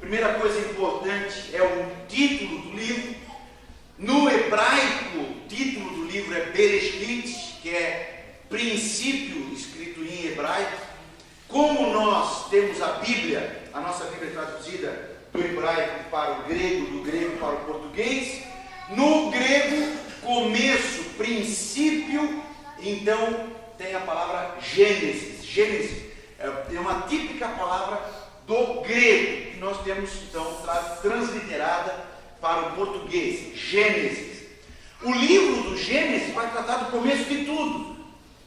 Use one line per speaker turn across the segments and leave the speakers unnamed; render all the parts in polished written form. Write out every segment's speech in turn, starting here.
Primeira coisa importante é o título do livro. No hebraico, o título do livro é Bereshit, que é princípio, escrito em hebraico. Como nós temos a Bíblia, a nossa Bíblia é traduzida do hebraico para o grego, do grego para o português. No grego, começo, princípio, então tem a palavra Gênesis. Gênesis é uma típica palavra do grego, que nós temos então transliterada para o português, Gênesis. O livro do Gênesis vai tratar do começo de tudo.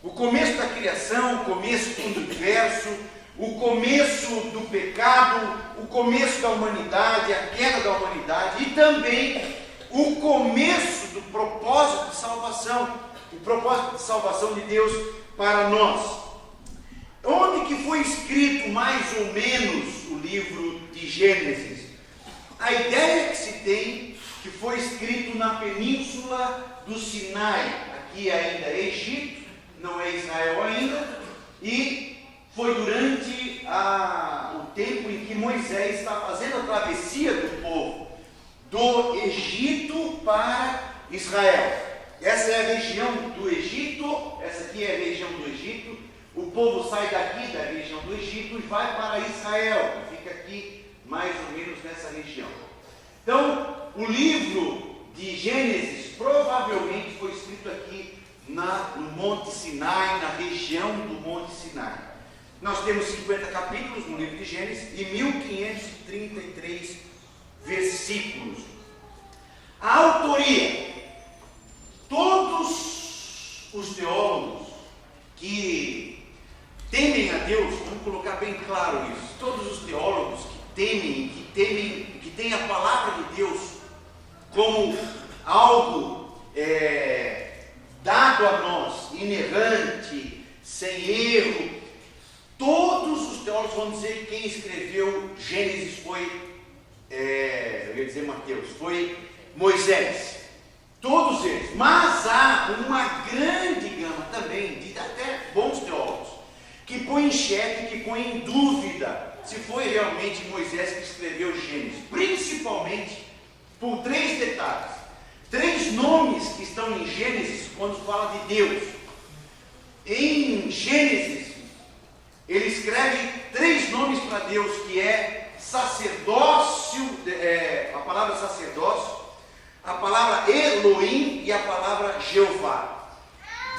O começo da criação, o começo do universo, o começo do pecado, o começo da humanidade, a queda da humanidade e também o começo do propósito de salvação, o propósito de salvação de Deus para nós. Onde que foi escrito mais ou menos o livro de Gênesis? A ideia que se tem que foi escrito na península do Sinai, aqui ainda é Egito, não é Israel ainda, e foi durante o tempo em que Moisés está fazendo a travessia do povo do Egito para Israel. Essa é a região do Egito, essa aqui é a região do Egito. O povo sai daqui da região do Egito e vai para Israel, que fica aqui mais ou menos nessa região. Então, o livro de Gênesis provavelmente foi escrito aqui no Monte Sinai, na região do Monte Sinai. Nós temos 50 capítulos no livro de Gênesis e 1533 versículos. A autoria, todos os teólogos que temem a Deus, vamos colocar bem claro isso, todos os teólogos que têm a palavra de Deus como algo dado a nós, inerrante, sem erro, todos os teólogos vão dizer que quem escreveu Gênesis foi, eu ia dizer Mateus, foi Moisés. Todos eles. Mas há uma grande gama também de até bons teólogos que põe em xeque, que põe em dúvida se foi realmente Moisés que escreveu Gênesis, principalmente por 3 detalhes, 3 nomes que estão em Gênesis quando fala de Deus. Em Gênesis, ele escreve 3 nomes para Deus, que é sacerdócio, a palavra sacerdócio, a palavra Elohim e a palavra Jeová.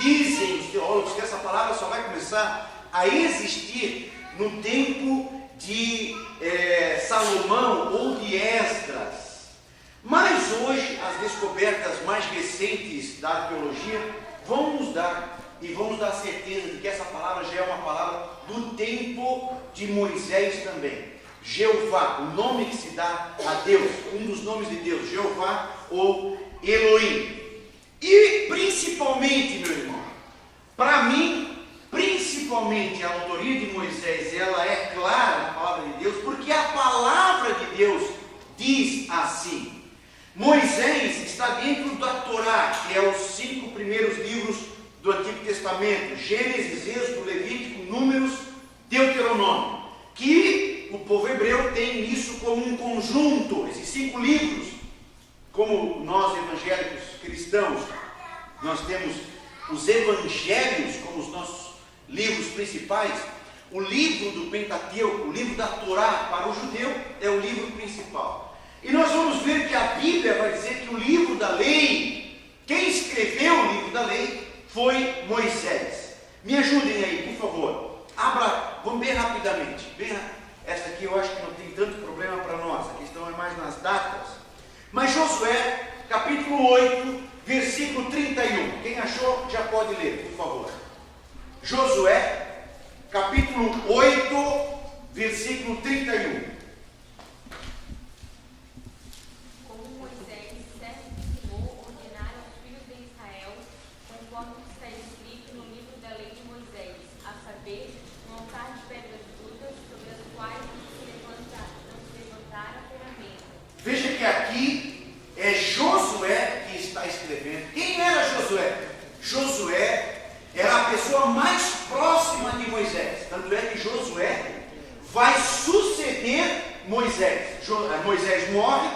Dizem os teólogos que essa palavra só vai começar a existir no tempo de Salomão ou de Esdras. Mas hoje as descobertas mais recentes da arqueologia vão nos dar certeza de que essa palavra já é uma palavra do tempo de Moisés também. Jeová, o nome que se dá a Deus, um dos nomes de Deus, Jeová ou Elohim. E principalmente, meu irmão, para mim, principalmente a autoria de Moisés, ela é clara na palavra de Deus, porque a palavra de Deus diz assim. Moisés está dentro da Torá, que é os 5 primeiros livros do Antigo Testamento, Gênesis, Êxodo, Levítico, Números, Deuteronômio, que o povo hebreu tem isso como um conjunto, esses 5 livros. Como nós evangélicos cristãos, nós temos os evangelhos como os nossos livros principais. O livro do Pentateuco, o livro da Torá para o judeu é o livro principal. E nós vamos ver que a Bíblia vai dizer que o livro da lei, quem escreveu o livro da lei foi Moisés. Me ajudem aí, por favor. Abra, vamos bem rapidamente. Essa aqui eu acho que não tem tanto problema para nós, a questão é mais nas datas. Mas Josué, capítulo 8, versículo 31. Quem achou, já pode ler, por favor. Josué, capítulo 8, versículo 31. Veja que aqui é Josué que está escrevendo. Quem era Josué? Josué era a pessoa mais próxima de Moisés. Tanto é que Josué vai suceder Moisés? Moisés morre,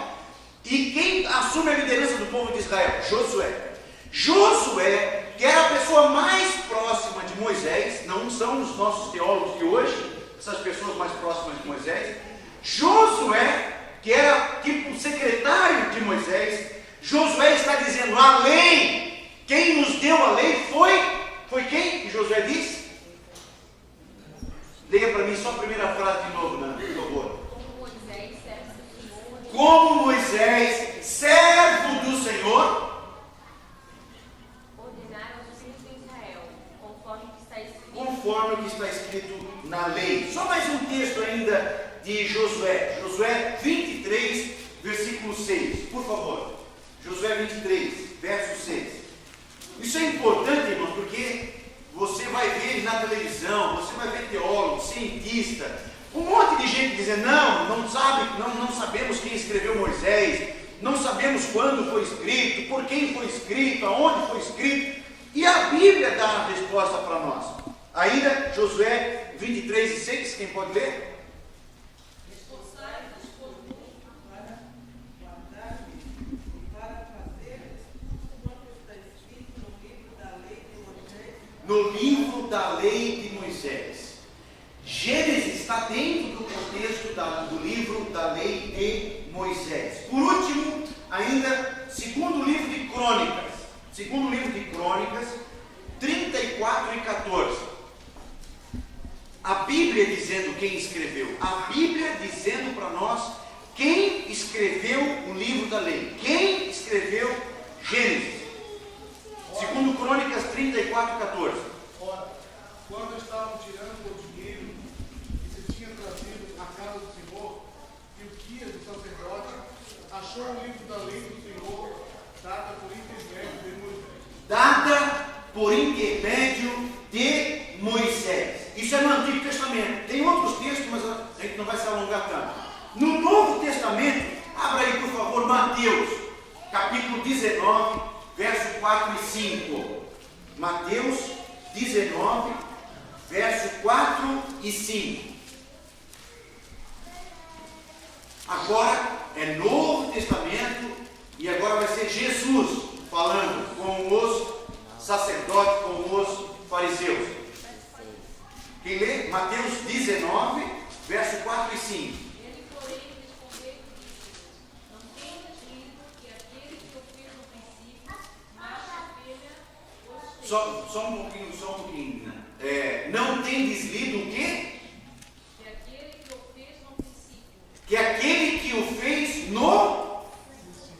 e quem assume a liderança do povo de Israel? Josué. Josué, que era a pessoa mais próxima de Moisés, não são os nossos teólogos de hoje, essas pessoas mais próximas de Moisés. Josué, que era tipo o secretário de Moisés, Josué está dizendo: a lei, quem nos deu a lei foi quem? Que Josué disse? Leia para mim só a primeira frase de novo, Nana, por favor. Como Moisés, servo do Senhor,
ordenaram os filhos de Israel, conforme
o que está escrito na lei. Só mais um texto ainda de Josué. Josué 23, versículo 6. Por favor. Josué 23, verso 6. Isso é importante, irmão, porque você vai ver na televisão, você vai ver teólogo, cientista, um monte de gente dizendo: não sabemos quem escreveu Moisés, não sabemos quando foi escrito, por quem foi escrito, aonde foi escrito. E a Bíblia dá a resposta para nós. Ainda, Josué 23, 6, quem pode ler? No livro da lei de Moisés. Gênesis está dentro do contexto do livro da lei de Moisés. Por último, ainda, segundo livro de Crônicas. Segundo livro de Crônicas, 34 e 14. A Bíblia dizendo quem escreveu. A Bíblia dizendo para nós quem escreveu o livro da lei. Quem escreveu Gênesis. Segundo Crônicas 34 e 14.
Ora, quando estavam tirando o dinheiro que se tinha trazido à casa do Senhor, Hilquias, o sacerdote, achou o livro da lei do Senhor, dada por intermédio de Moisés.
Dada por intermédio de Moisés. Isso é no Antigo Testamento. Tem outros textos, mas a gente não vai se alongar tanto. No Novo Testamento, abra aí por favor Mateus, capítulo 19, verso 4 e 5. Mateus 19, verso 4 e 5. Agora é Novo Testamento e agora vai ser Jesus falando com os sacerdotes, com os fariseus. Quem lê? Mateus 19, verso 4 e 5.
Ele, porém, respondeu e disse: não tenhas lido que aquele que eu fiz no princípio, macho e fêmea, os fez.
Só um pouquinho. Não tendes lido o quê?
Que aquele que o fez no princípio.
Que aquele que o fez no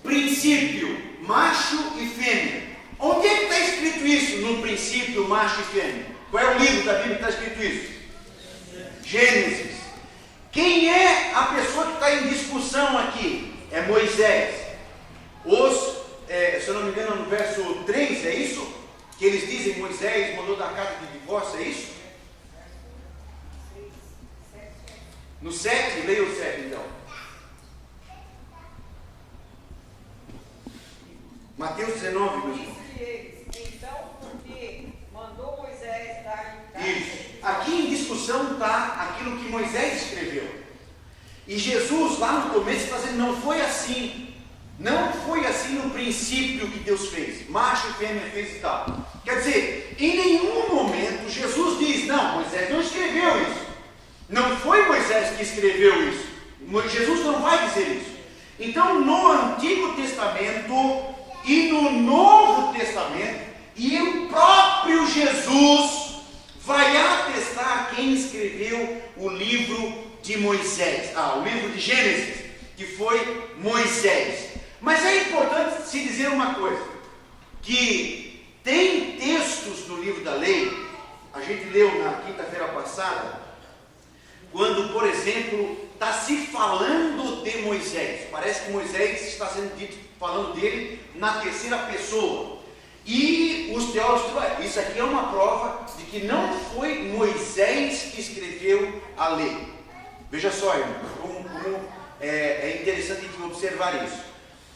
princípio, macho e fêmea. Onde é que está escrito isso? No princípio, macho e fêmea. Qual é o livro da Bíblia que está escrito isso? Gênesis. Quem é a pessoa que está em discussão aqui? É Moisés. Se eu não me engano, no verso 3, é isso? Que eles dizem: Moisés mandou dar carta de divórcio, é isso? No 7, leia o 7 então. Mateus 19, meu irmão.
Então, porque mandou Moisés dar
Isso. Aqui em discussão está aquilo que Moisés escreveu. E Jesus, lá no começo, está dizendo: não foi assim. Não foi assim no princípio que Deus fez. Macho e fêmea fez e tal. Quer dizer, em nenhum momento Jesus diz: não, Moisés não escreveu isso. Não foi Moisés que escreveu isso. Jesus não vai dizer isso. Então, no Antigo Testamento e no Novo Testamento, e o próprio Jesus vai atestar quem escreveu o livro de Moisés, o livro de Gênesis, que foi Moisés. Mas é importante se dizer uma coisa, que tem textos no livro da lei, a gente leu na quinta-feira passada, quando, por exemplo, está se falando de Moisés, parece que Moisés está sendo dito, falando dele na terceira pessoa. E os teólogos dizem: isso aqui é uma prova de que não foi Moisés que escreveu a lei. Veja só, irmão, como é interessante a gente observar isso.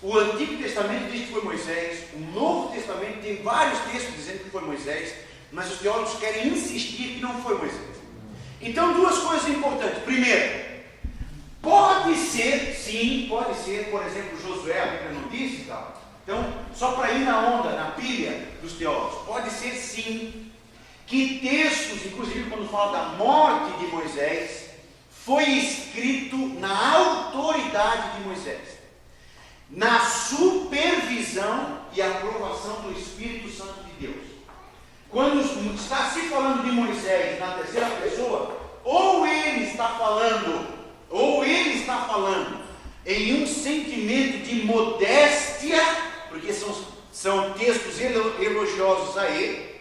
O Antigo Testamento diz que foi Moisés, o Novo Testamento tem vários textos dizendo que foi Moisés, mas os teólogos querem insistir que não foi Moisés. Então, duas coisas importantes. Primeiro, Pode ser, sim, pode ser, por exemplo, Josué, a Bíblia não disse e tal. Então, só para ir na onda, na pilha dos teólogos, pode ser sim que textos, inclusive quando fala da morte de Moisés, foi escrito na autoridade de Moisés, na supervisão e aprovação do Espírito Santo de Deus. Quando está se falando de Moisés na terceira pessoa, ou ele está falando em um sentimento de modéstia, porque são textos elogiosos a ele,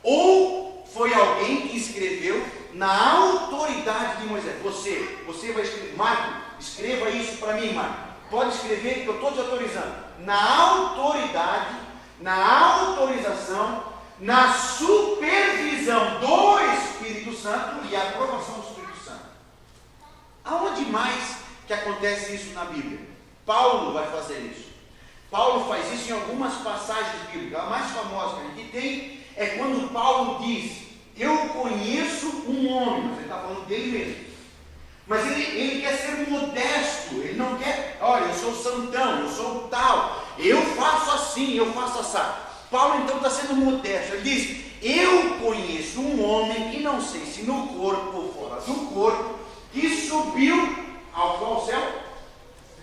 ou foi alguém que escreveu na autoridade de Moisés. Você vai escrever, Marco, escreva isso para mim, Marco. Pode escrever que eu estou te autorizando. Na autoridade, na autorização, na supervisão do Espírito Santo e a aprovação do Espírito Santo. Aonde mais que acontece isso na Bíblia? Paulo vai fazer isso. Paulo faz isso em algumas passagens bíblicas. A mais famosa que a gente tem é quando Paulo diz: eu conheço um homem, mas ele está falando dele mesmo. Mas ele quer ser modesto, ele não quer, olha, eu sou santão, eu sou tal, eu faço assim, eu faço assado. Paulo então está sendo modesto, ele diz: eu conheço um homem que não sei se no corpo ou fora do corpo, que subiu ao qual céu?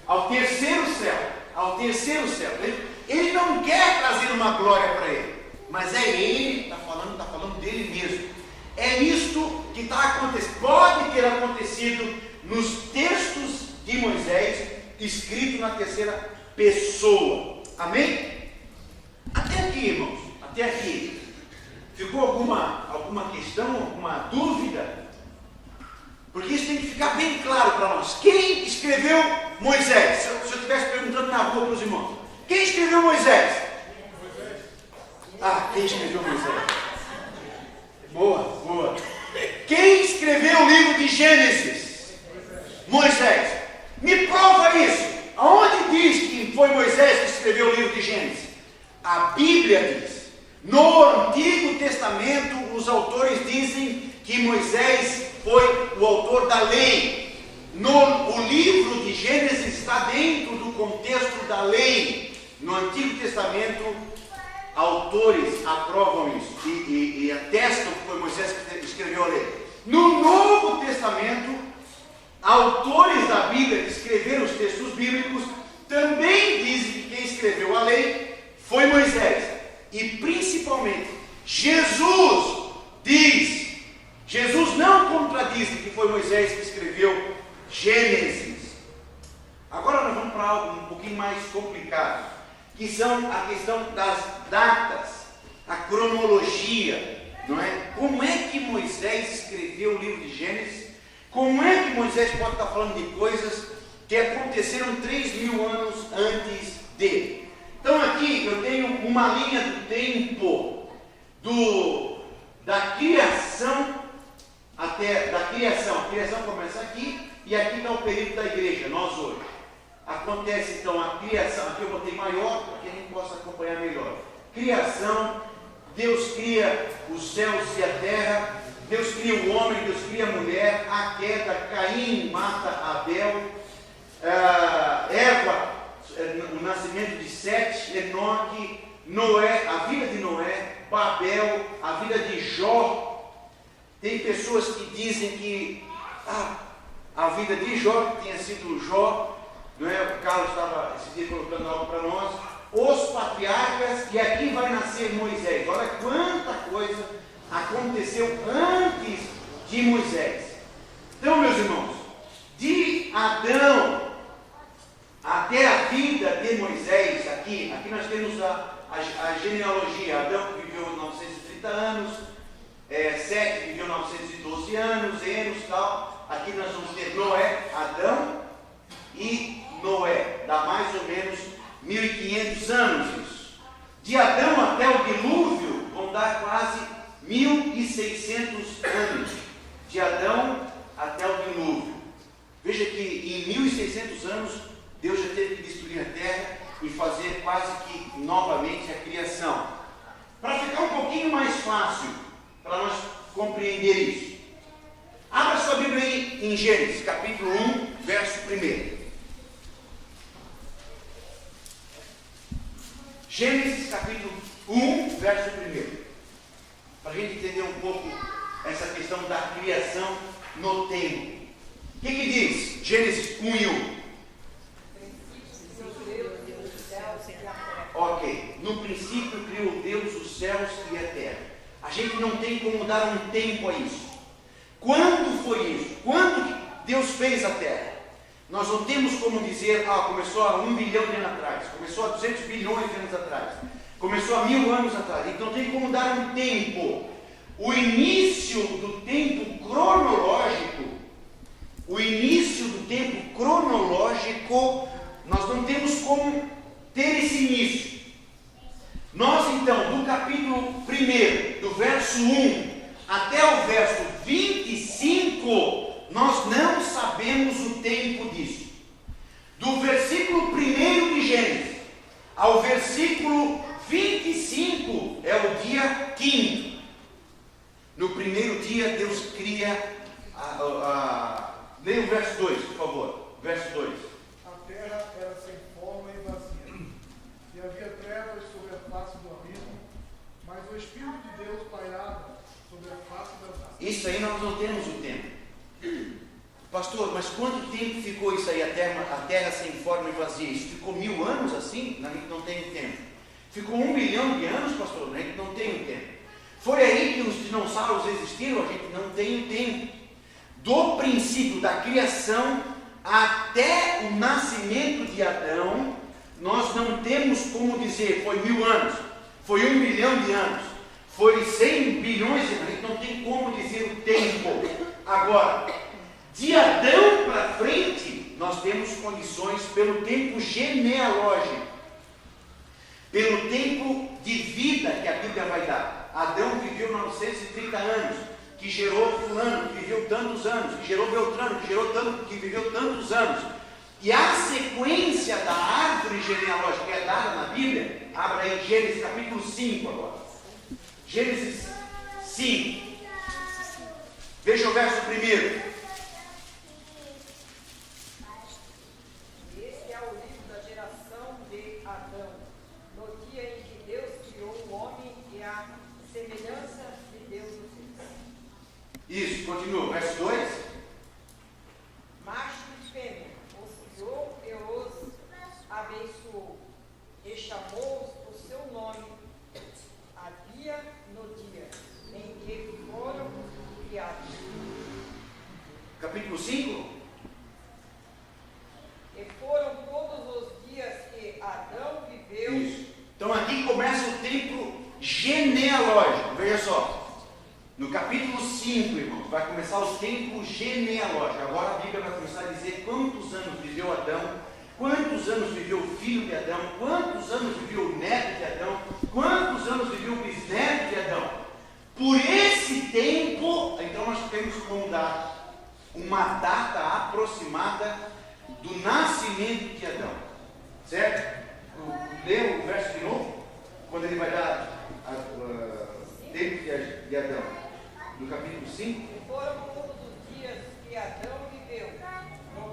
Ao terceiro céu, ao terceiro céu. Ele não quer trazer uma glória para ele, mas é ele, está falando dele mesmo. É isto que está acontecendo, pode ter acontecido nos textos de Moisés, escrito na terceira pessoa. Amém? Até aqui, irmãos, até aqui. Ficou alguma questão, alguma dúvida? Porque isso tem que ficar bem claro para nós. Quem escreveu Moisés? Se eu estivesse perguntando na rua para os irmãos, quem escreveu Moisés? Ah, quem escreveu Moisés? Boa. Quem escreveu o livro de Gênesis? Moisés. Me prova isso. Aonde diz que foi Moisés que escreveu o livro de Gênesis? A Bíblia diz. No Antigo Testamento, os autores dizem que Moisés foi o autor da lei. O livro de Gênesis está dentro do contexto da lei. No Antigo Testamento, autores aprovam isso e atestam que foi Moisés que escreveu a lei. No Novo Testamento, autores da Bíblia que escreveram os textos bíblicos também dizem que quem escreveu a lei foi Moisés. E principalmente, Jesus não contradiz que foi Moisés que escreveu Gênesis. Agora nós vamos para algo um pouquinho mais complicado, que são a questão das datas, a cronologia, não é? Como é que Moisés escreveu o livro de Gênesis? Como é que Moisés pode estar falando de coisas que aconteceram 3.000 anos antes dele? Então aqui eu tenho uma linha do tempo da criação até da criação. A criação começa aqui e aqui está o período da igreja, nós hoje. Acontece então a criação, aqui eu botei maior para que a gente possa acompanhar melhor. Criação, Deus cria os céus e a terra, Deus cria o homem, Deus cria a mulher, a queda, Caim mata Abel, Eva, o nascimento de Sete, Enoque, Noé, a vida de Noé, Babel, a vida de Jó. Tem pessoas que dizem que a vida de Jó tinha sido Jó. Não é? O Carlos estava esse dia colocando algo para nós. Os patriarcas, e aqui vai nascer Moisés. Olha quanta coisa aconteceu antes de Moisés. Então, meus irmãos, de Adão até a vida de Moisés, aqui nós temos a genealogia. Adão que viveu 930 anos, Sete viveu 912 anos, Enos e tal. Aqui nós vamos ter Noé, Adão e Noé, dá mais ou menos 1.500 anos isso. De Adão até o dilúvio vão dar quase 1.600 anos. De Adão até o dilúvio. Veja que em 1.600 anos Deus já teve que destruir a terra e fazer quase que novamente a criação. Para ficar um pouquinho mais fácil para nós compreender isso, abra sua Bíblia aí em Gênesis, capítulo 1, verso 1. Gênesis, capítulo 1, verso 1. Para a gente entender um pouco essa questão da criação no tempo. O que diz Gênesis 1 e 1? Ok. No princípio criou Deus os céus e a terra. A gente não tem como dar um tempo a isso. Quando foi isso? Quando que Deus fez a terra? Nós não temos como dizer, começou há 1 bilhão de anos atrás, começou há 200 bilhões de anos atrás, começou há 1000 anos atrás. Então não tem como dar um tempo. O início do tempo cronológico, nós não temos como ter esse início. Nós então, do capítulo 1, do verso 1 até o verso 25, nós não sabemos o tempo disso. Do versículo 1 de Gênesis ao versículo 25 é o dia 5º. No primeiro dia Deus cria leia o verso 2, por favor. Verso 2.
A terra era sem forma e vazia, e havia trevas sobre a face do abismo, mas o Espírito de Deus pairava sobre a face das águas.
Isso aí nós não temos o tempo. Pastor, mas quanto tempo ficou isso aí, a terra sem forma e vazia? Isso ficou 1000 anos assim? A gente não tem o tempo. Ficou 1 bilhão de anos, pastor? A gente não tem o tempo. Foi aí que os dinossauros existiram? A gente não tem o tempo. Do princípio da criação até o nascimento de Adão, nós não temos como dizer, foi 1000 anos, foi 1 bilhão de anos, foi 100 bilhões de anos, a gente não tem como dizer o tempo. Agora, de Adão para frente, nós temos condições pelo tempo genealógico, pelo tempo de vida que a Bíblia vai dar. Adão viveu 930 anos, que gerou fulano, que viveu tantos anos, que gerou Beltrano, que viveu tantos anos. E a sequência da árvore genealógica que é dada na Bíblia, abra aí Gênesis capítulo 5 agora. Gênesis 5. Veja o verso 1.
Este é o livro da geração de Adão, no dia em que Deus criou o homem e a semelhança de Deus o fez.
Isso, continua, verso 2.
Macho e fêmea, os criou e os abençoou, e chamou-os por seu nome. Havia no dia em que foram criados.
Capítulo 5.
E foram todos os dias que Adão viveu.
Isso. Então aqui começa o tempo genealógico. Veja só. No capítulo 5, irmãos, vai começar o tempo genealógico. Agora a Bíblia vai começar a dizer quantos anos viveu Adão, quantos anos viveu o filho de Adão, quantos anos viveu o neto de Adão, quantos anos viveu o bisneto de Adão. Por esse tempo, então nós temos como dar uma data aproximada do nascimento de Adão. Certo? Lê o verso de novo, quando ele vai dar o tempo de Adão. No capítulo 5.
E foram todos os dias que Adão viveu,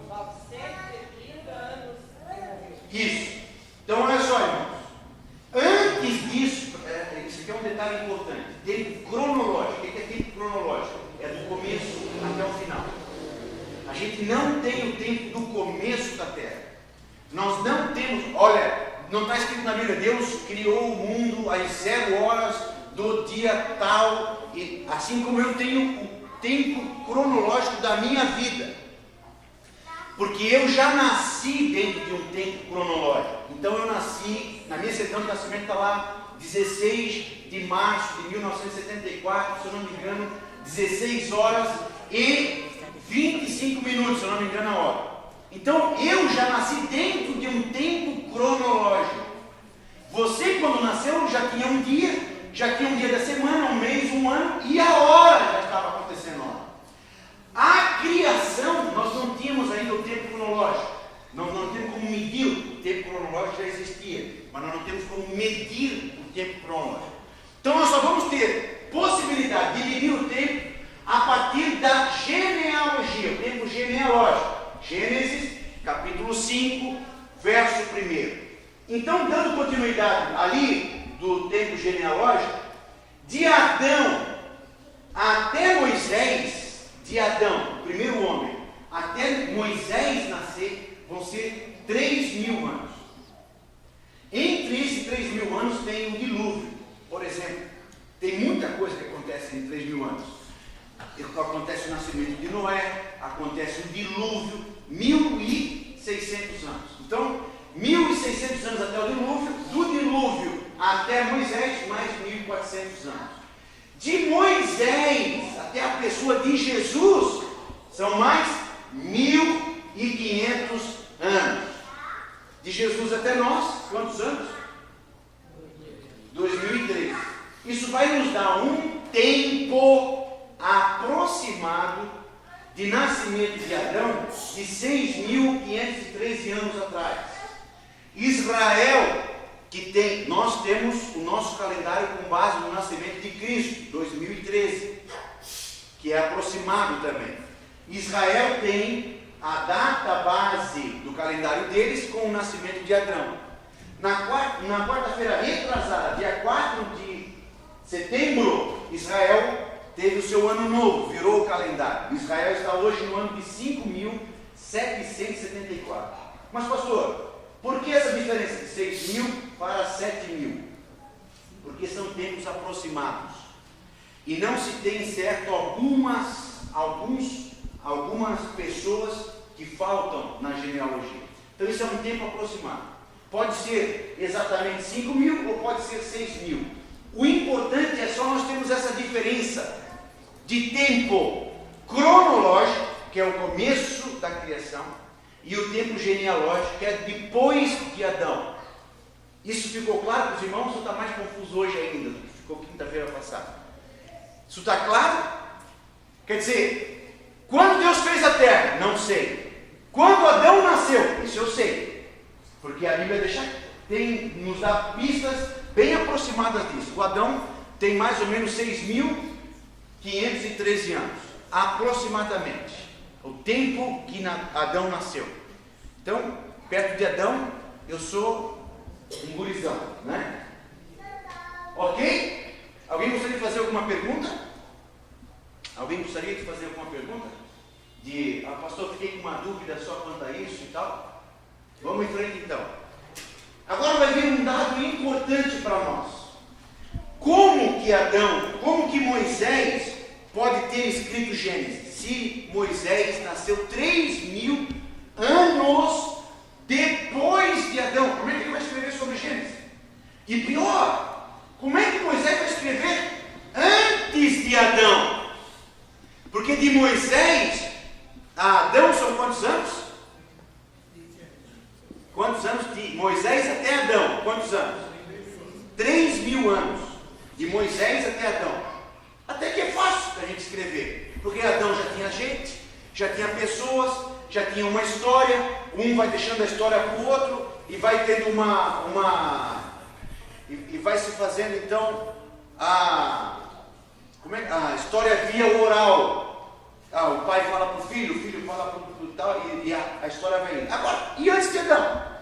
930 anos e morreu.
Isso. Então olha só, irmãos. Antes disso, isso aqui é um detalhe importante. Tempo cronológico. O que é tempo cronológico? É do começo até o final. A gente não tem o tempo do começo da Terra. Nós não temos, olha, não está escrito na Bíblia, Deus criou o mundo às 0 horas do dia tal, e assim como eu tenho o tempo cronológico da minha vida, porque eu já nasci dentro de um tempo cronológico. Então eu nasci, na minha certidão de nascimento está lá 16 de março de 1974, se eu não me engano, 16 horas e 25 minutos, se eu não me engano a hora. Então eu já nasci dentro de um tempo cronológico. Você, quando nasceu, já tinha um dia da semana, um mês, um ano, e a hora já estava acontecendo lá. A criação, nós não tínhamos ainda o tempo cronológico. Nós não temos como medir, o tempo cronológico já existia, mas nós não temos como medir o tempo cronológico. Então nós só vamos ter possibilidade de medir o tempo a partir da genealogia, o tempo genealógico. Gênesis, capítulo 5, verso 1. Então, dando continuidade ali do tempo genealógico, de Adão até Moisés, de Adão, o primeiro homem, até Moisés nascer, vão ser 3.000 anos. Entre esses 3.000 anos tem o dilúvio, por exemplo. Tem muita coisa que acontece em 3.000 anos. Acontece o nascimento de Noé, acontece o dilúvio, 1.600 anos. Então, 1.600 anos até o dilúvio, do dilúvio até Moisés, mais 1.400 anos. De Moisés até a pessoa de Jesus, são mais 1.500 anos. De Jesus até nós, quantos anos? 2013. Isso vai nos dar um tempo aproximado de nascimento de Adão de 6.513 anos atrás. Israel, nós temos o nosso calendário com base no nascimento de Cristo, 2013, que é aproximado também. Israel tem a data base do calendário deles com o nascimento de Adão. Na quarta-feira retrasada, dia 4 de setembro, Israel teve o seu ano novo, virou o calendário. Israel está hoje no ano de 5.774. Mas, pastor, por que essa diferença de 6.000 para 7.000? Porque são tempos aproximados. E não se tem certo algumas pessoas que faltam na genealogia. Então isso é um tempo aproximado. Pode ser exatamente 5.000 ou pode ser 6.000. O importante é só nós termos essa diferença de tempo cronológico, que é o começo da criação, e o tempo genealógico, que é depois de Adão. Isso ficou claro para os irmãos ou está mais confuso hoje ainda? Ficou quinta-feira passada. Isso está claro? Quer dizer, quando Deus fez a terra? Não sei. Quando Adão nasceu? Isso eu sei. Porque a Bíblia nos dá pistas bem aproximadas disso. O Adão tem mais ou menos 6.513 anos, aproximadamente. O tempo que Adão nasceu. Então, perto de Adão, eu sou um gurizão, né? Ok? Alguém gostaria de fazer alguma pergunta? Alguém gostaria de fazer alguma pergunta? Pastor, fiquei com uma dúvida só quanto a isso e tal. Vamos em frente então. Agora vai vir um dado importante para nós. Como que Moisés pode ter escrito Gênesis? Se Moisés nasceu 3.000 anos depois de Adão, como é que ele vai escrever sobre Gênesis? E pior, como é que Moisés vai escrever antes de Adão? Porque de Moisés a Adão são quantos anos? Quantos anos? De Moisés até Adão, quantos anos? 3.000 anos. De Moisés até Adão. Até que é fácil da gente escrever. Porque Adão já tinha gente, já tinha pessoas, já tinha uma história. Um vai deixando a história para o outro e vai tendo e vai se fazendo então a história via oral. O pai fala para o filho fala para o tal, e a história vai indo. Agora, e antes de Adão?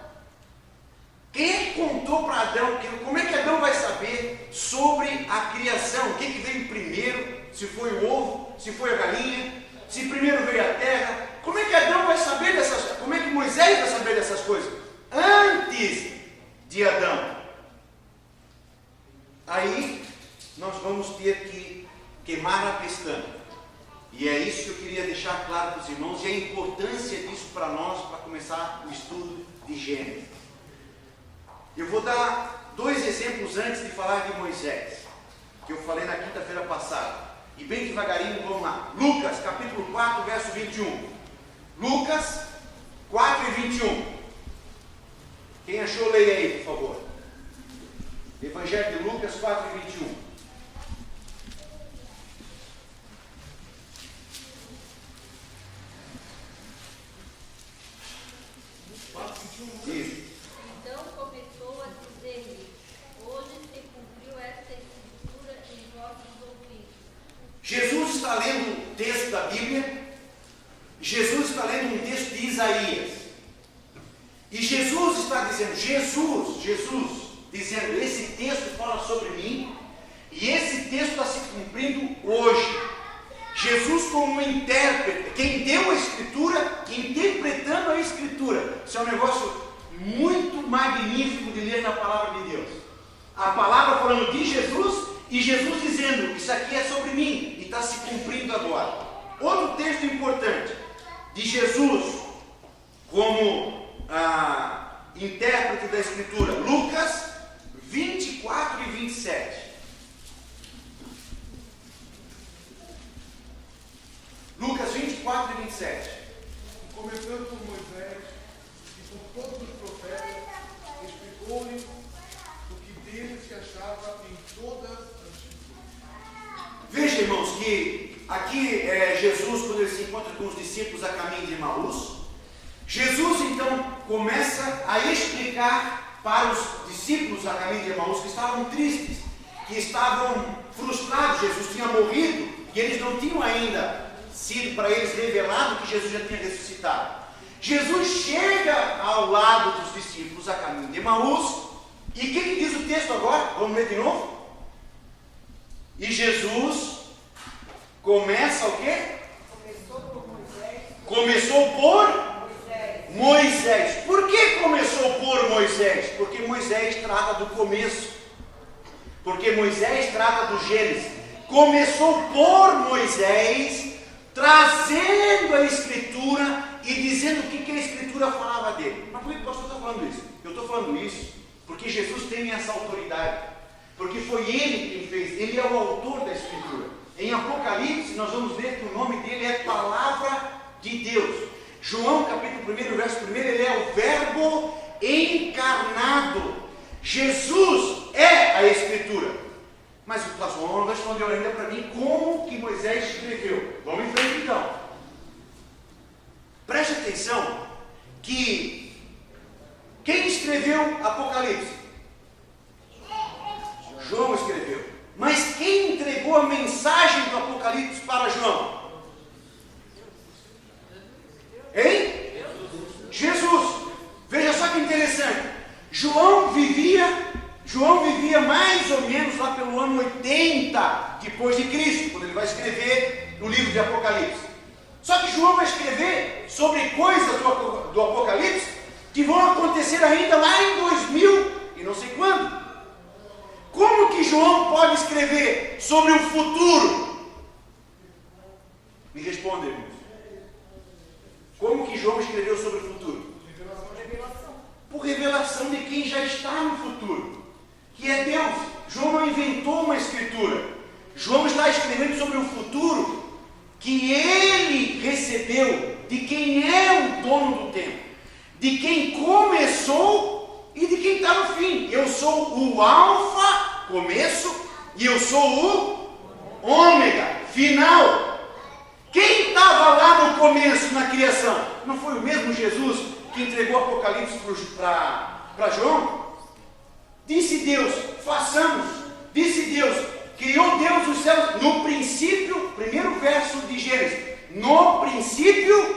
Quem contou para Adão? Como é que Adão vai saber sobre a criação? O que veio primeiro? Se foi o ovo? Se foi a galinha? Se primeiro veio a terra? Como é que Adão vai saber dessas coisas? Como é que Moisés vai saber dessas coisas? Antes de Adão. Aí, nós vamos ter que queimar a pestana. E é isso que eu queria deixar claro para os irmãos, e a importância disso para nós, para começar o estudo de Gênesis. Eu vou dar 2 exemplos antes de falar de Moisés, que eu falei na quinta-feira passada. E bem devagarinho, vamos lá. Lucas, capítulo 4, verso 21. Lucas 4 e 21. Quem achou, leia aí, por favor. Evangelho de Lucas 4 e 21. Isso.
Então começou a dizer-lhe: hoje se cumpriu esta escritura em vossos ouvidos.
Jesus está lendo Isaías. E Jesus está dizendo, Jesus dizendo, esse texto fala sobre mim, e esse texto está se cumprindo hoje. Jesus como intérprete, quem deu a Escritura, interpretando a Escritura. Isso é um negócio muito magnífico de ler na palavra de Deus. A palavra falando de Jesus, e Jesus dizendo, isso aqui é sobre mim, e está se cumprindo agora. Outro texto importante, de Jesus como intérprete da Escritura, Lucas 24 e 27. Lucas 24 e 27.
Começando por Moisés e por todos os profetas, explicou-lhe o que dele se achava em todas as Escrituras.
Veja, irmãos, que aqui Jesus, quando ele se encontra com os discípulos a caminho de Emaús, Jesus então começa a explicar para os discípulos a caminho de Emaús que estavam tristes, que estavam frustrados. Jesus tinha morrido e eles não tinham ainda sido para eles revelado que Jesus já tinha ressuscitado. Jesus chega ao lado dos discípulos a caminho de Emaús, e o que diz o texto agora? Vamos ler de novo? E Jesus começa o quê? Começou por Moisés. Por que começou por Moisés? Porque Moisés trata do começo. Porque Moisés trata do Gênesis. Começou por Moisés, trazendo a Escritura e dizendo o que a Escritura falava dele. Mas por que o pastor está falando isso? Eu estou falando isso porque Jesus tem essa autoridade. Porque foi ele quem fez. Ele é o autor da Escritura. Em Apocalipse nós vamos ver que o nome dele é Palavra de Deus. João capítulo 1, verso 1, ele é o Verbo encarnado. Jesus é a Escritura. Mas o pastor não respondeu ainda para mim como que Moisés escreveu. Vamos em frente então. Preste atenção que quem escreveu Apocalipse? João escreveu. Mas quem entregou a mensagem do Apocalipse para João? Hein? Jesus. Veja só que interessante. João vivia mais ou menos lá pelo ano 80 depois de Cristo, quando ele vai escrever o livro de Apocalipse. Só que João vai escrever sobre coisas do Apocalipse que vão acontecer ainda lá em 2000 e não sei quando. Como que João pode escrever sobre o futuro? Me responda, irmãos. Como que João escreveu sobre o futuro? Por revelação de quem já está no futuro, que é Deus. João não inventou uma escritura. João está escrevendo sobre o futuro que ele recebeu de quem é o dono do tempo, de quem começou e de quem está no fim. Eu sou o alfa, começo, e eu sou o ômega, final. Quem estava lá no começo, na criação? Não foi o mesmo Jesus que entregou o Apocalipse para João? Disse Deus, façamos. Disse Deus, criou Deus os céus. No princípio, primeiro verso de Gênesis. No princípio,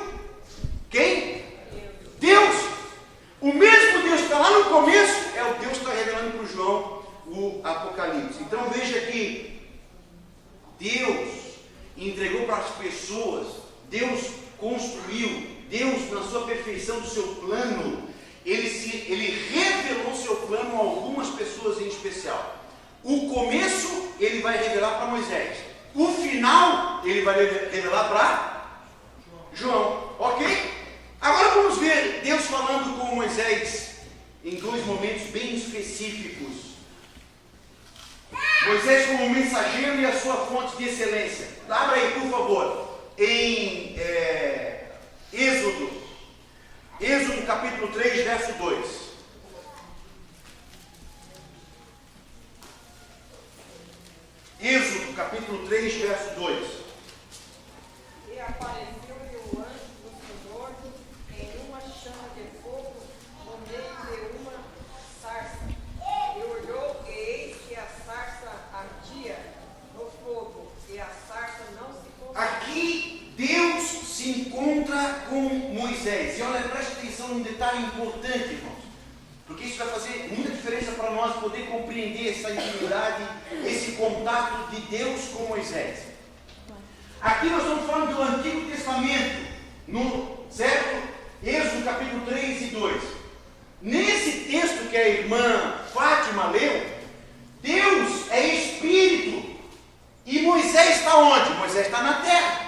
quem? Deus. O mesmo Deus que está lá no começo é o Deus que está revelando para o João o Apocalipse. Então veja que Deus entregou para as pessoas, Deus construiu, Deus na sua perfeição do seu plano, ele revelou seu plano a algumas pessoas em especial. O começo ele vai revelar para Moisés, o final ele vai revelar para João, ok? Agora vamos ver Deus falando com Moisés em dois momentos bem específicos. Moisés como mensageiro e a sua fonte de excelência. Abra aí, por favor, em Êxodo capítulo 3, verso 2. Êxodo capítulo 3, verso 2.
E apareceu-lhe o anjo do Senhor em uma chama de fogo no meio de uma sarça. E olhou, e eis que a sarça ardia no fogo, e a sarça não se consumia.
Aqui Deus se encontra com Moisés. Moisés. E olha, preste atenção num detalhe importante, irmãos. Porque isso vai fazer muita diferença para nós poder compreender essa intimidade, esse contato de Deus com Moisés. Aqui nós estamos falando do Antigo Testamento, certo? Êxodo capítulo 3 e 2. Nesse texto que a irmã Fátima leu, Deus é Espírito. E Moisés está onde? Moisés está na terra.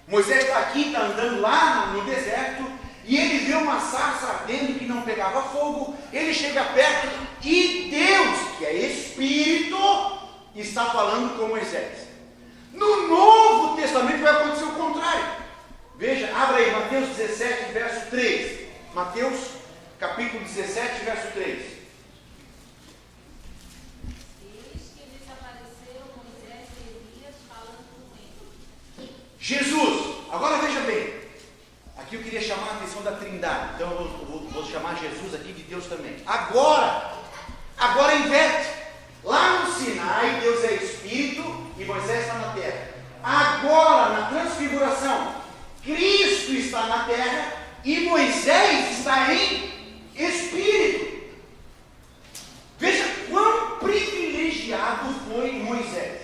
Moisés está aqui, está andando lá no deserto, e ele vê uma sarça ardendo que não pegava fogo. Ele chega perto e Deus, que é Espírito, está falando com Moisés. No Novo Testamento vai acontecer o contrário. Veja, abra aí, Mateus 17, verso 3. Mateus, capítulo 17, verso 3.
Eis que lhes apareceram Moisés e Elias falando com ele.
Jesus, agora veja bem. Aqui eu queria chamar a atenção da Trindade. Então eu vou chamar Jesus aqui de Deus também. Agora inverte. Lá no Sinai, Deus é Espírito e Moisés está na terra. Agora, na transfiguração, Cristo está na terra e Moisés está em Espírito. Veja quão privilegiado foi Moisés.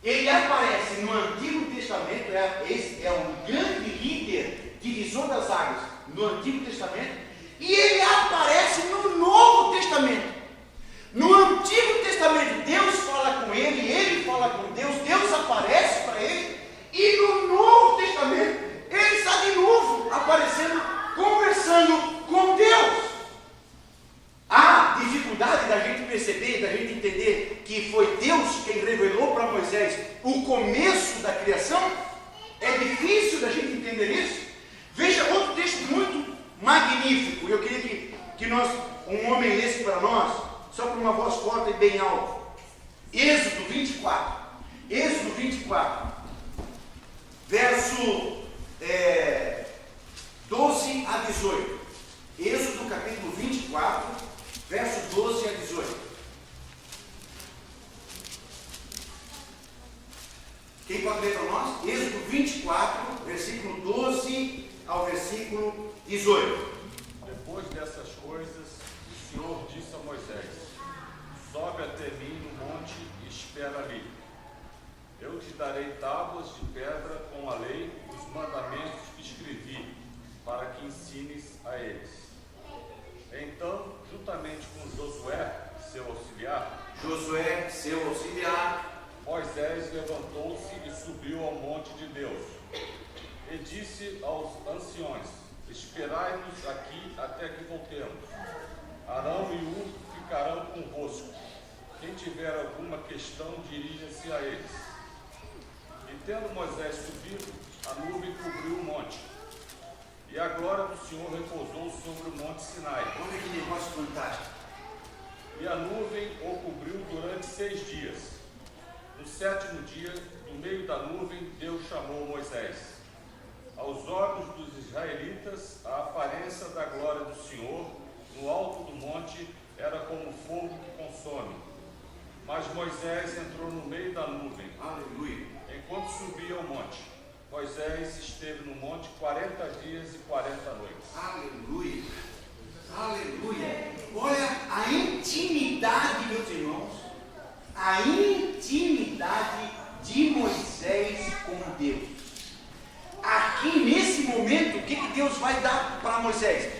Ele aparece no Antigo Testamento, é um grande líder, divisor das águas no Antigo Testamento, e ele aparece no Novo Testamento. No Antigo Testamento, Deus fala com ele fala com Deus, Deus aparece para ele, e no Novo Testamento, ele está de novo aparecendo, conversando com Deus. A dificuldade da gente perceber, da gente entender que foi Deus quem revelou para Moisés o começo da criação, é difícil da gente entender isso. Veja outro texto muito magnífico. Eu queria que um homem lesse para nós, só com uma voz forte e bem alta. Êxodo 24. Êxodo 24. Verso 12 a 18. Êxodo capítulo 24, verso 12 a 18. Quem pode ler para nós? Êxodo 24, versículo 12 ao versículo 18.
Depois dessas coisas, o Senhor disse a Moisés: sobe até mim no monte e espera ali. Eu te darei tábuas de pedra com a lei e os mandamentos que escrevi, para que ensines a eles. Então, juntamente com Josué, seu auxiliar, Moisés levantou-se e subiu ao monte de Deus. E disse aos anciões: esperai-nos aqui até que voltemos. Arão e Hur ficarão convosco. Quem tiver alguma questão, dirija-se a eles. E tendo Moisés subido, a nuvem cobriu o monte. E a glória do Senhor repousou sobre o monte Sinai.
Olha que negócio fantástico.
E a nuvem o cobriu durante 6 dias. No 7º dia, no meio da nuvem, Deus chamou Moisés. Aos olhos dos israelitas, a aparência da glória do Senhor no alto do monte era como fogo que consome. Mas Moisés entrou no meio da nuvem.
Aleluia.
Enquanto subia ao monte, Moisés esteve no monte 40 dias e 40 noites.
Aleluia. Aleluia. Olha a intimidade, meus irmãos. A intimidade de Moisés com Deus. Aqui nesse momento, o que Deus vai dar para Moisés?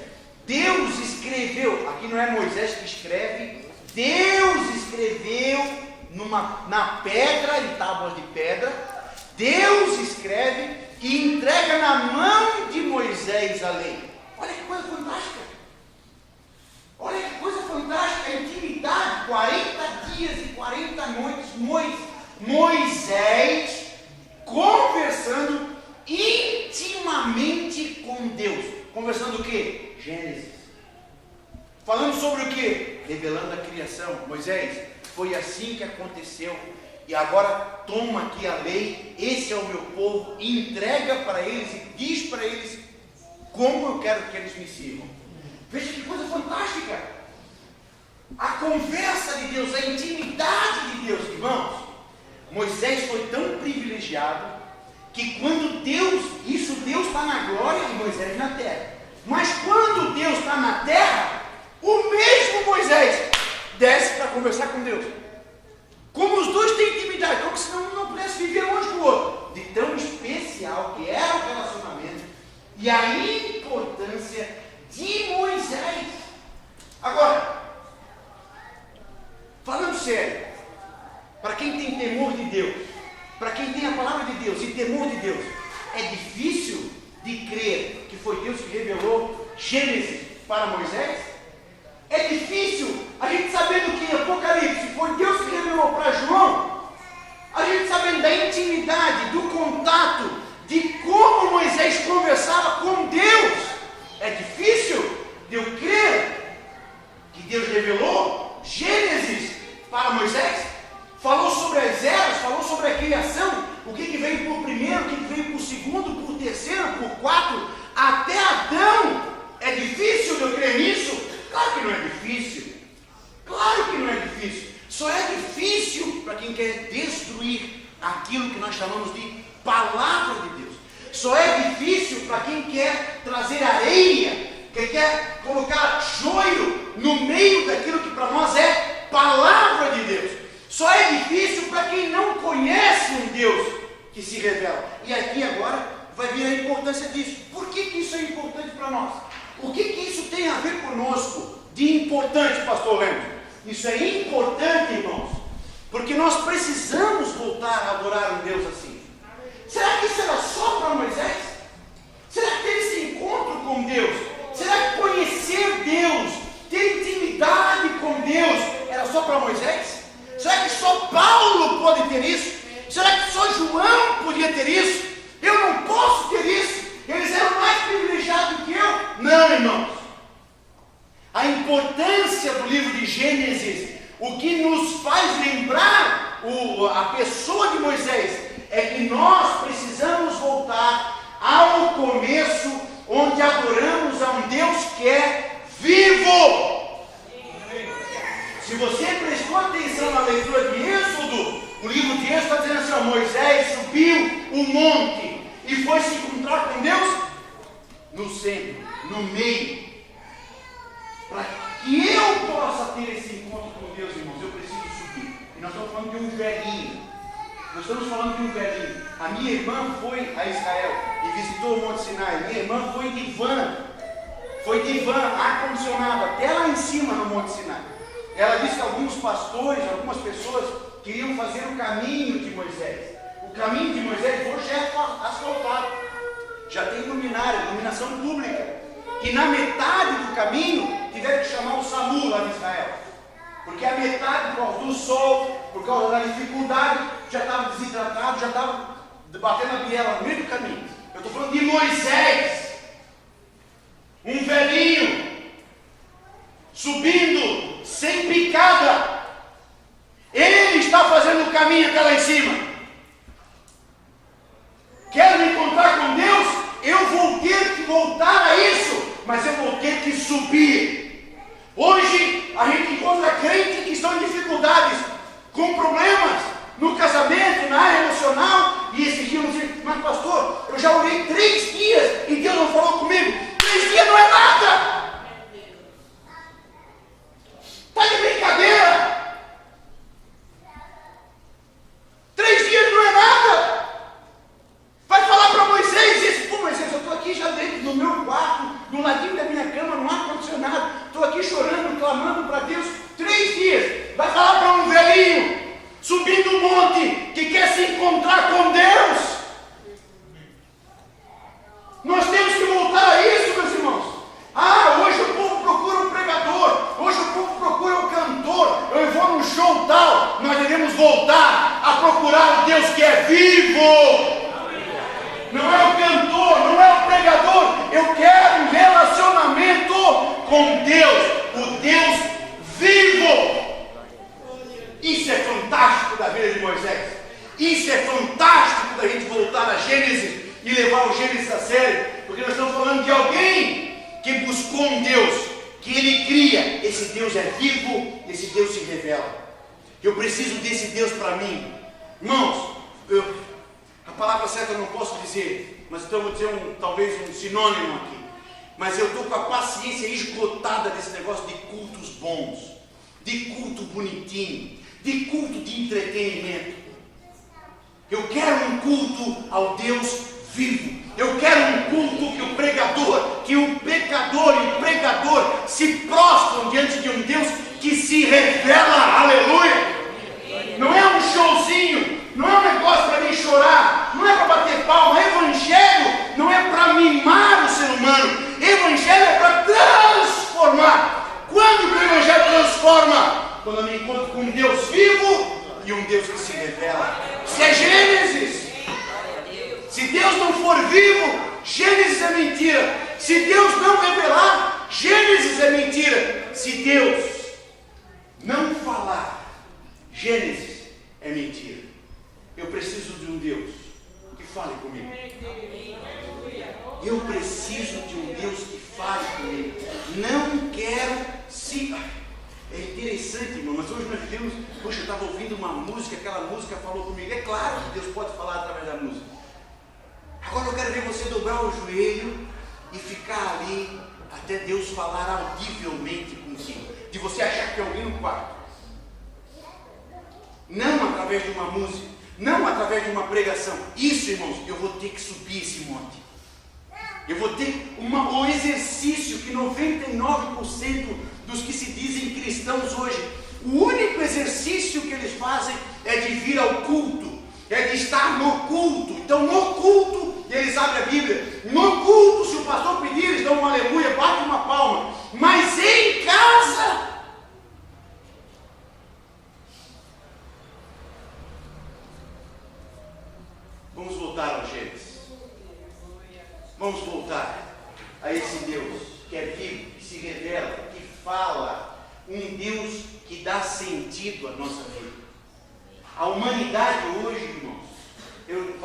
Deus escreveu, aqui não é Moisés que escreve, Deus escreveu na pedra, em tábuas de pedra, Deus escreve e entrega na mão de Moisés a lei. Olha que coisa fantástica! Olha que coisa fantástica, a intimidade, 40 dias e 40 noites, Moisés conversando intimamente com Deus. Conversando o quê? Gênesis. Falando sobre o quê? Revelando a criação. Moisés, foi assim que aconteceu. E agora toma aqui a lei, esse é o meu povo, e entrega para eles e diz para eles como eu quero que eles me sirvam. Veja que coisa fantástica. A conversa de Deus, a intimidade de Deus, irmãos. Moisés foi tão privilegiado que quando Deus está na glória e Moisés na terra. conversar com Deus. Como os dois têm intimidade, como se não pudesse viver um com o outro. De tão especial que era o relacionamento e a importância de Moisés. Agora, falando sério, para quem tem temor de Deus, para quem tem a palavra de Deus e temor de Deus, é difícil de crer que foi Deus que revelou Gênesis para Moisés? É difícil a gente sabendo que em Apocalipse foi Deus que revelou para João, a gente sabendo da intimidade, do contato, de como Moisés conversava com Deus. É difícil de eu crer que Deus revelou Gênesis para Moisés, falou sobre as eras, falou sobre a criação, o que veio por primeiro, o que veio por segundo, por terceiro, por quarto, até Adão. É difícil de eu crer nisso? Claro que não é difícil. Claro que não é difícil. Só é difícil para quem quer destruir aquilo que nós chamamos de palavra de Deus. Só é difícil para quem quer trazer areia, quem quer colocar joio no meio daquilo que para nós é palavra de Deus. Só é difícil para quem não conhece um Deus que se revela. E aqui agora vai vir a importância disso. Por que isso é importante para nós? O que isso tem a ver conosco de importante, pastor Lemos? Isso é importante, irmãos, porque nós precisamos voltar a adorar um Deus assim. Será que isso era só para Moisés? Será que ter esse encontro com Deus, será que conhecer Deus, ter intimidade com Deus era só para Moisés? Será que só Paulo pode ter isso? Será que só João podia ter isso? Eu não posso ter isso? Eles eram mais privilegiados que eu? Não, irmãos. A importância do livro de Gênesis, o que nos faz lembrar a pessoa de Moisés, é que nós precisamos voltar ao começo, onde adoramos a um Deus que é vivo. Se você prestou atenção na leitura de Êxodo, o livro de Êxodo está dizendo assim: Moisés subiu o monte e foi se encontrar com Deus no centro, no meio. Para que eu possa ter esse encontro com Deus, irmãos, eu preciso subir. E nós estamos falando de um velhinho. Nós estamos falando de um velhinho. A minha irmã foi a Israel e visitou o Monte Sinai. Minha irmã foi de van. Foi de van, ar-condicionado, até lá em cima no Monte Sinai. Ela disse que alguns pastores, algumas pessoas queriam fazer o caminho de Moisés. O caminho de Moisés hoje é asfaltado. Já tem luminária, iluminação pública. E na metade do caminho tiveram que chamar o SAMU lá de Israel. Porque a metade, por causa do sol, por causa da dificuldade, já estava desidratado, já estava batendo a biela no meio do caminho. Eu estou falando de Moisés, um velhinho, subindo sem picada. Ele está fazendo o caminho até lá em cima. Quero me encontrar com Deus? Eu vou ter que voltar a isso, mas eu vou ter que subir. Hoje a gente encontra crentes que estão em dificuldades, com problemas no casamento, na área emocional, e esse dia eu disse: mas pastor, eu já orei 3 dias e Deus não falou comigo. 3 dias não é nada. Está de brincadeira. 3 dias não é nada. Vai falar para Moisés isso: pô, Moisés, eu estou aqui já dentro do meu quarto, do ladinho da minha cama, no ar-condicionado, estou aqui chorando, clamando para Deus 3 dias. Vai falar para um velhinho subindo um monte que quer se encontrar com Deus? Nós temos que voltar a isso, meus irmãos. Hoje o povo procura um pregador, hoje o povo procura um cantor, eu vou num show tal. Nós devemos voltar a procurar o Deus que é vivo. Não é o cantor, não é o pregador. Eu quero um relacionamento com Deus, o Deus vivo. Isso é fantástico da vida de Moisés. Isso é fantástico da gente voltar a Gênesis e levar o Gênesis a sério, porque nós estamos falando de alguém que buscou um Deus, que ele cria. Esse Deus é vivo, esse Deus se revela. Eu preciso desse Deus para mim. Irmãos, a palavra certa eu não posso dizer, mas então eu vou dizer talvez um sinônimo aqui. Mas eu estou com a paciência esgotada desse negócio de cultos bons, de culto bonitinho, de culto de entretenimento. Eu quero um culto ao Deus vivo. Eu quero um culto que o pecador e o pregador se prostram diante de um Deus que se revela. Aleluia! Não é um showzinho, não é um negócio para mim chorar, não é para bater palma. Evangelho não é para mimar o ser humano. Evangelho é para transformar. Quando que o Evangelho transforma? Quando eu me encontro com um Deus vivo e um Deus que se revela. Isso é Gênesis. Se Deus não for vivo, Gênesis é mentira. Se Deus não revelar, Gênesis é mentira. Se Deus não falar, Gênesis é mentira. Eu preciso de um Deus que fale comigo. Eu preciso de um Deus que fale comigo. Não quero se... É interessante, irmão, mas hoje nós vivemos... Poxa, eu estava ouvindo uma música, aquela música falou comigo. É claro que Deus pode falar através da música. Agora eu quero ver você dobrar o joelho e ficar ali até Deus falar audivelmente contigo. De você achar que tem alguém no quarto. Não através de uma música, não através de uma pregação. Isso, irmãos, eu vou ter que subir esse monte. Eu vou ter um exercício que 99% dos que se dizem cristãos hoje, o único exercício que eles fazem é de vir ao culto, é de estar no culto. Então, no culto, eles abrem a Bíblia. No culto, se o pastor pedir, eles dão um aleluia, batem uma palma. Mas em casa... Vamos voltar ao Gênesis. Vamos voltar a esse Deus que é vivo, que se revela, que fala. Um Deus que dá sentido à nossa vida. A humanidade hoje, irmãos, eu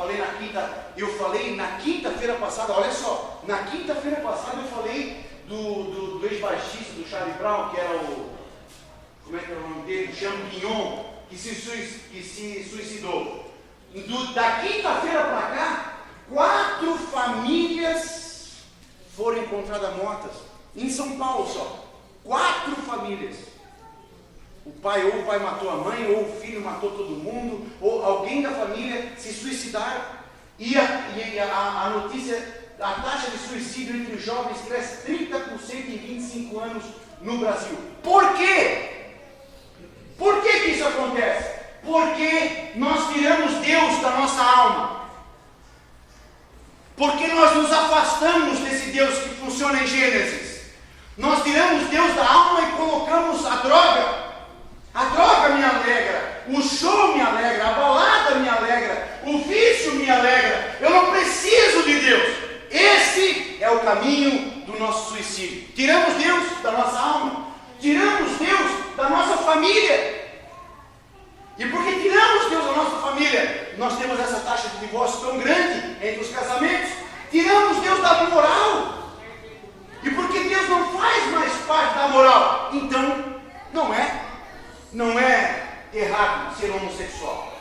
falei na quinta-feira passada, olha só, na quinta-feira passada eu falei do ex-baixista do Charlie Brown, que era como é que era o nome dele? Champignon, que se suicidou. Da quinta-feira para cá, 4 famílias foram encontradas mortas. Em São Paulo só. 4 famílias. Ou o pai matou a mãe, ou o filho matou todo mundo, ou alguém da família se suicidaram. E a notícia, a taxa de suicídio entre os jovens cresce 30% em 25 anos no Brasil. Por quê? Por que isso acontece? Porque nós tiramos Deus da nossa alma. Porque nós nos afastamos desse Deus que funciona em Gênesis. Nós tiramos Deus da alma e colocamos a droga. A droga me alegra, o show me alegra, a balada me alegra, o vício me alegra. Eu não preciso de Deus. Esse é o caminho do nosso suicídio. Tiramos Deus da nossa alma. Tiramos Deus da nossa família. E porque tiramos Deus da nossa família, nós temos essa taxa de divórcio tão grande entre os casamentos. Tiramos Deus da moral. E porque Deus não faz mais parte da moral, então não é errado ser homossexual.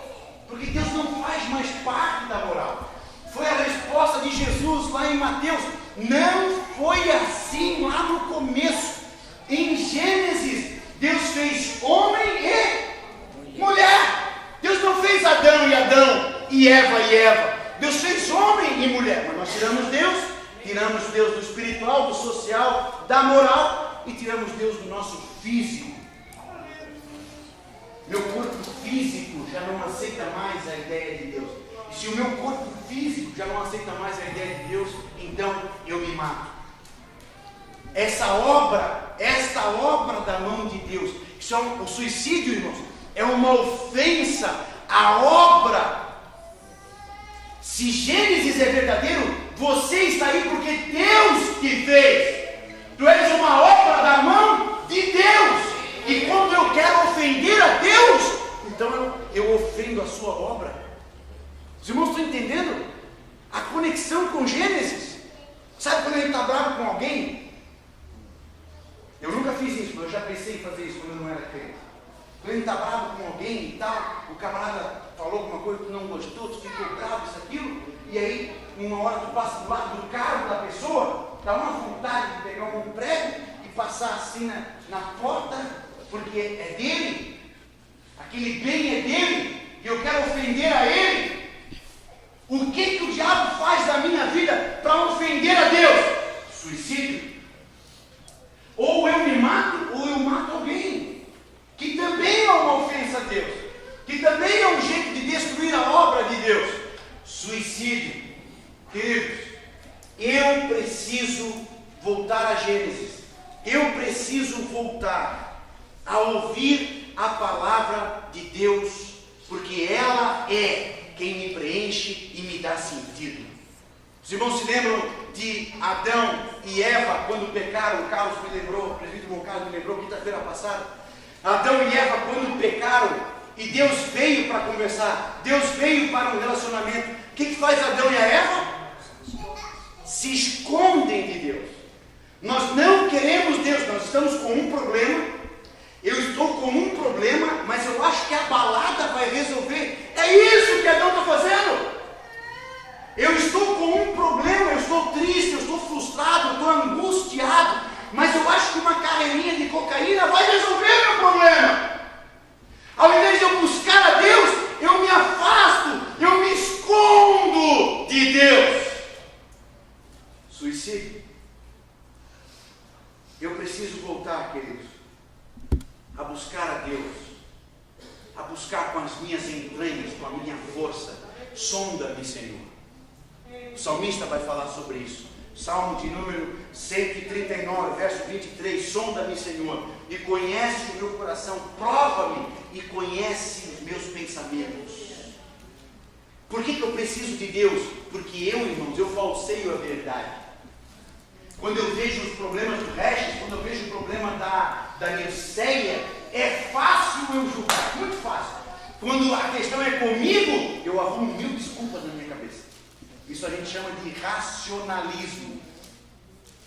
Porque Deus não faz mais parte da moral. Foi a resposta de Jesus lá em Mateus. Não foi assim lá no começo. Em Gênesis, Deus fez homem e mulher. Deus não fez Adão e Eva. Deus fez homem e mulher. Mas nós tiramos Deus do espiritual, do social, da moral, e tiramos Deus do nosso físico. Meu corpo físico já não aceita mais a ideia de Deus. E se o meu corpo físico já não aceita mais a ideia de Deus, então eu me mato. Esta obra da mão de Deus, que o suicídio, irmãos, é uma ofensa à obra. Se Gênesis é verdadeiro, você está aí porque Deus te fez. Tu és uma obra da mão de Deus. E quando eu quero ofender a Deus, então eu ofendo a sua obra. Os irmãos estão entendendo? A conexão com Gênesis. Sabe quando a gente está bravo com alguém? Eu nunca fiz isso, mas eu já pensei em fazer isso quando eu não era crente. Quando a gente está bravo com alguém e tal, o camarada falou alguma coisa que tu não gostou, tu ficou bravo, isso, aquilo, e aí, uma hora tu passa do lado do carro da pessoa, dá uma vontade de pegar um prego e passar assim na porta porque é dele, aquele bem é dele, e eu quero ofender a ele. O que o diabo faz da minha vida para ofender a Deus? Suicídio. Ou eu me mato, ou eu mato alguém, que também é uma ofensa a Deus, que também é um jeito de destruir a obra de Deus. Suicídio. Queridos, eu preciso voltar a Gênesis. Eu preciso voltar a ouvir a palavra de Deus, porque ela é quem me preenche e me dá sentido. Os irmãos se lembram de Adão e Eva quando pecaram? O Carlos me lembrou, o presbítero Carlos me lembrou quinta-feira passada. Adão e Eva quando pecaram, e Deus veio para conversar, Deus veio para um relacionamento. O que faz Adão e a Eva? Se escondem de Deus. Nós não queremos Deus, nós estamos com um problema. Eu estou com um problema, mas eu acho que a balada vai resolver. É isso que Adão está fazendo. Eu estou com um problema, eu estou triste, eu estou frustrado, eu estou angustiado, mas eu acho que uma carreirinha de cocaína vai resolver meu problema. Ao invés de eu buscar a Deus, eu me afasto, eu me escondo de Deus. Suicídio. Eu preciso voltar, queridos, a buscar a Deus, a buscar com as minhas entranhas, com a minha força. Sonda-me, Senhor. O salmista vai falar sobre isso. Salmo de número 139, verso 23. Sonda-me, Senhor, e conhece o meu coração. Prova-me e conhece os meus pensamentos. Por que eu preciso de Deus? Porque eu, irmãos, eu falseio a verdade. Quando eu vejo os problemas do Regis, quando eu vejo o problema da Nilceia, é fácil eu julgar, muito fácil. Quando a questão é comigo, eu arrumo 1000 desculpas na minha cabeça. Isso a gente chama de racionalismo.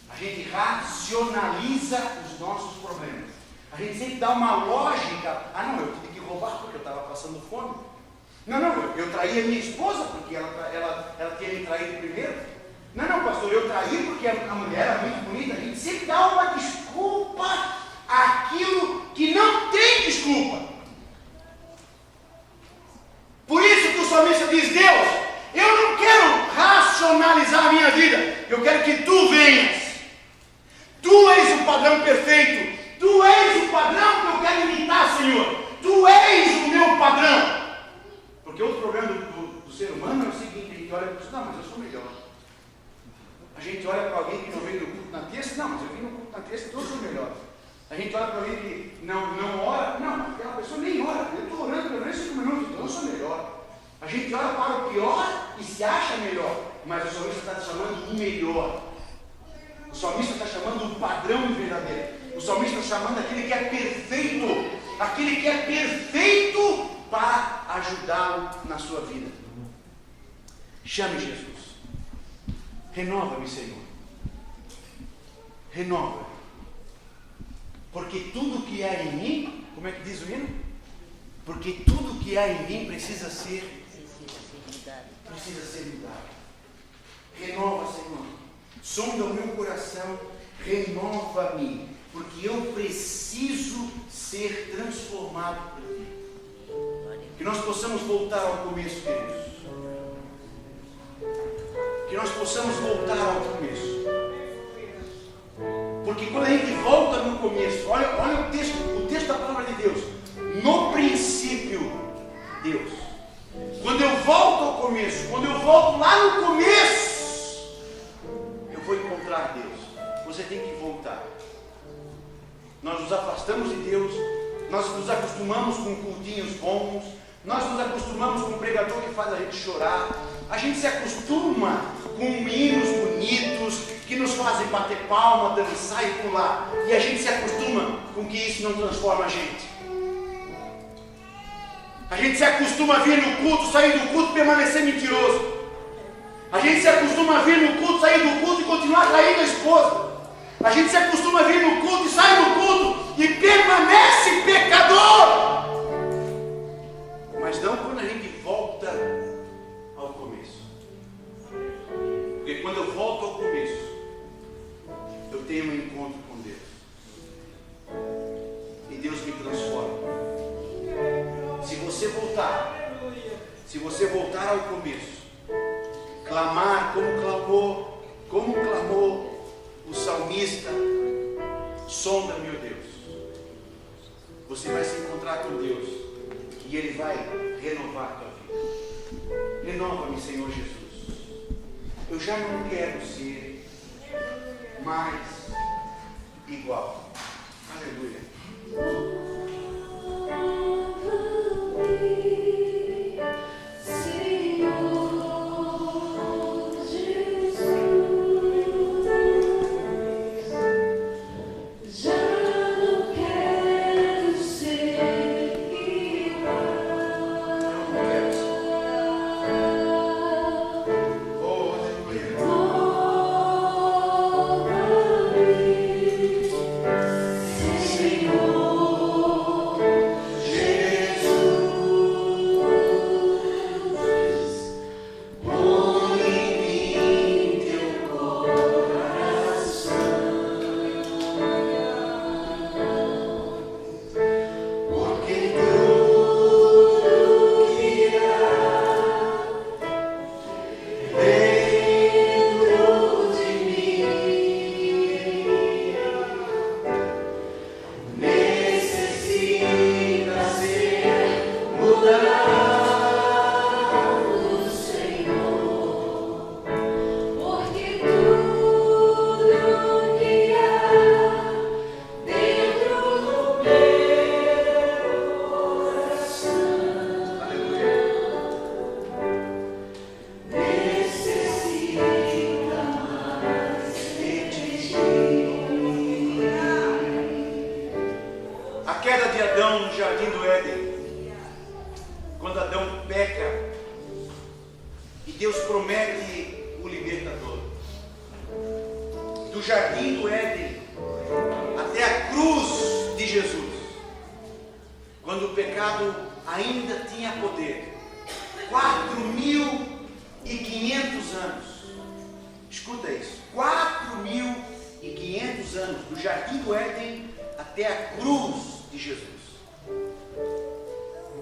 A gente racionaliza os nossos problemas. A gente sempre dá uma lógica. Ah não, eu tive que roubar porque eu estava passando fome. Não, eu traí a minha esposa porque ela tinha me traído primeiro. Não, pastor, eu traí porque a mulher era muito bonita. A gente sempre dá uma desculpa àquilo que não tem desculpa. Por isso que o salmista diz: Deus, eu não quero racionalizar a minha vida, eu quero que tu venhas. Tu és o padrão perfeito, tu és o padrão que eu quero imitar, Senhor. Tu és o meu padrão. Porque outro problema do ser humano é o seguinte: a gente olha e diz: não, mas eu sou melhor. A gente olha para alguém que não veio no culto na terça, não, mas eu vim no culto na terça, então eu sou melhor. A gente olha para alguém que não ora, não, mas aquela pessoa nem ora, eu estou orando pelo menos 5 minutos, então eu sou melhor. A gente olha para o pior e se acha melhor, mas o salmista está chamando o melhor. O salmista está chamando o padrão verdadeiro. O salmista está chamando aquele que é perfeito para ajudá-lo na sua vida. Chame Jesus. Renova-me, Senhor. Renova. Porque tudo que há em mim, como é que diz o hino? Porque tudo que há em mim precisa ser mudado. Renova, Senhor. Sonda o meu coração. Renova-me. Porque eu preciso ser transformado por ti. Que nós possamos voltar ao começo, queridos. Que nós possamos voltar ao começo. Porque quando a gente volta no começo, olha o texto da palavra de Deus. No princípio, Deus. Quando eu volto ao começo, quando eu volto lá no começo, eu vou encontrar Deus. Você tem que voltar. Nós nos afastamos de Deus, nós nos acostumamos com cultinhos bons, nós nos acostumamos com um pregador que faz a gente chorar, a gente se acostuma com hinos bonitos que nos fazem bater palma, dançar e pular, e a gente se acostuma com que isso não transforma a gente. A gente se acostuma a vir no culto, sair do culto e permanecer mentiroso. A gente se acostuma a vir no culto, sair do culto e continuar traindo a esposa. A gente se acostuma a vir no culto e sai do culto e permanece pecador. Mas não quando a gente volta ao começo. Porque quando eu volto ao começo, eu tenho um encontro com Deus. E Deus me Se você voltar ao começo, clamar como clamou o salmista, sonda-me, ó Deus. Você vai se encontrar com Deus e Ele vai renovar a tua vida. Renova-me, Senhor Jesus. Eu já não quero ser mais igual. Aleluia.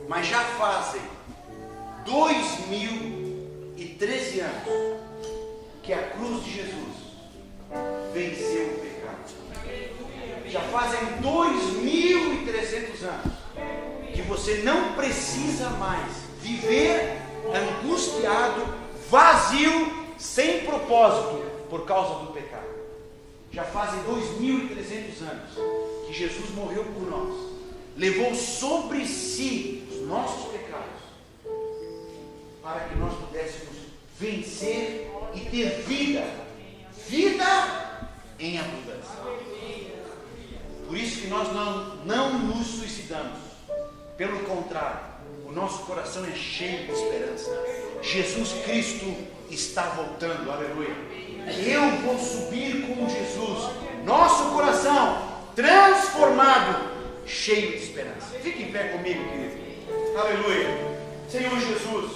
Mas já fazem 2013 anos que a cruz de Jesus venceu o pecado. Já fazem 2300 anos que você não precisa mais viver angustiado, vazio, sem propósito por causa do pecado. Já fazem 2300 anos que Jesus morreu por nós, levou sobre si os nossos pecados, para que nós pudéssemos vencer e ter vida em abundância. Por isso que nós não nos suicidamos, pelo contrário, o nosso coração é cheio de esperança. Jesus Cristo está voltando, aleluia. Eu vou subir com Jesus, nosso coração transformado, cheio de esperança. Fique em pé comigo, querido. Aleluia. Senhor Jesus,